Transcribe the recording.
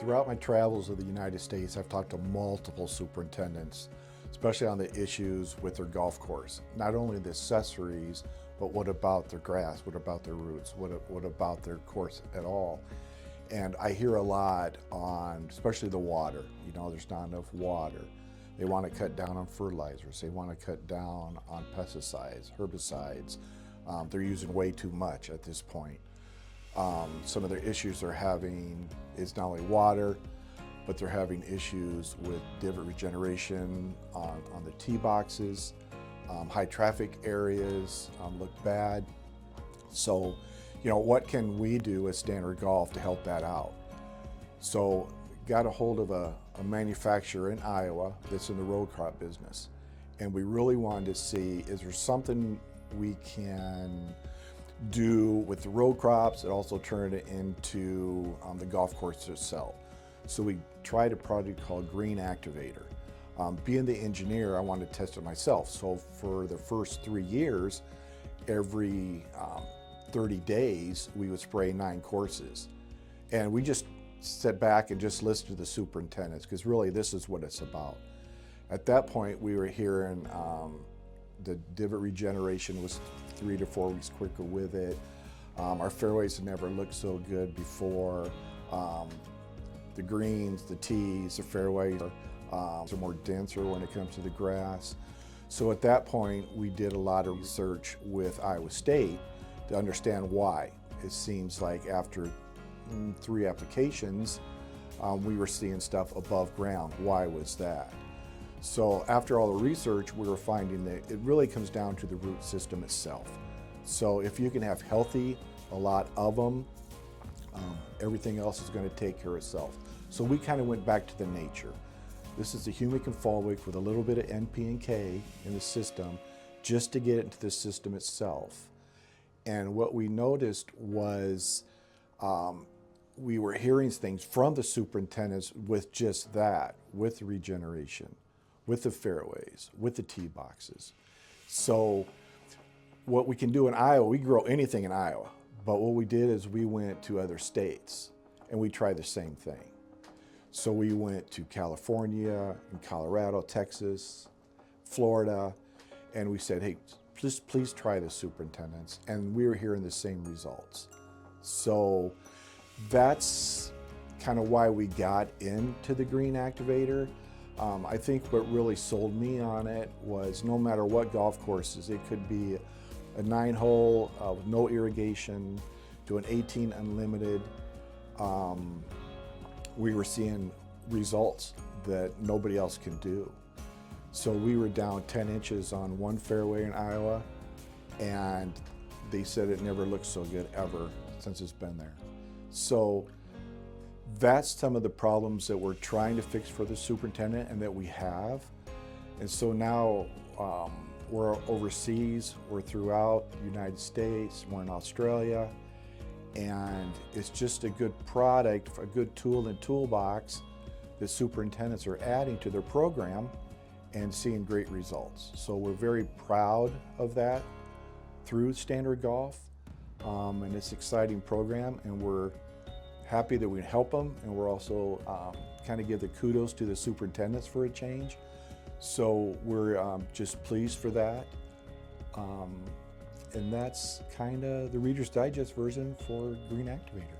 Throughout my travels of the United States, I've talked to multiple superintendents, especially on the issues with their golf course. Not only the accessories, but what about their grass? What about their roots? What about their course at all? And I hear a lot on, especially the water. You know, there's not enough water. They want to cut down on fertilizers. They want to cut down on pesticides, herbicides. They're using way too much at this point. Some of their issues they're having is not only water, but they're having issues with divot regeneration on the tee boxes. High traffic areas look bad. So, you know, what can we do as Standard Golf to help that out? So, got a hold of a manufacturer in Iowa that's in the row crop business. And we really wanted to see, is there something we can do with the row crops and also turn it into the golf course itself. So we tried a project called Green Activator. Being the engineer, I wanted to test it myself. So for the first 3 years, every 30 days, we would spray 9 courses. And we just sat back and just listened to the superintendents, because really this is what it's about. At that point, we were hearing the divot regeneration was 3 to 4 weeks quicker with it. Our fairways had never looked so good before. The greens, the tees, the fairways are more denser when it comes to the grass. So at that point, we did a lot of research with Iowa State to understand why. It seems like after 3 applications, we were seeing stuff above ground. Why was that? So after all the research, we were finding that it really comes down to the root system itself. So if you can have healthy, a lot of them, everything else is going to take care of itself. So we kind of went back to the nature. This is a humic and fulvic with a little bit of NP and K in the system, just to get it into the system itself. And what we noticed was we were hearing things from the superintendents with just that, with the regeneration, with the fairways, with the tee boxes. So what we can do in Iowa, we grow anything in Iowa, but what we did is we went to other states and we tried the same thing. So we went to California and Colorado, Texas, Florida, and we said, hey, please try this, superintendents. And we were hearing the same results. So that's kind of why we got into the Green Activator. I think what really sold me on it was no matter what golf courses, it could be a 9-hole with no irrigation to an 18 unlimited. We were seeing results that nobody else can do. So we were down 10 inches on one fairway in Iowa, and they said it never looked so good ever since it's been there. So that's some of the problems that we're trying to fix for the superintendent and that we have. And so now we're overseas, we're throughout the United States, we're in Australia, and it's just a good product, a good tool and toolbox that superintendents are adding to their program and seeing great results. So we're very proud of that through Standard Golf, and it's an exciting program, and we're happy that we can help them, and we're also kind of give the kudos to the superintendents for a change. So we're just pleased for that. And that's kind of the Reader's Digest version for Green Activator.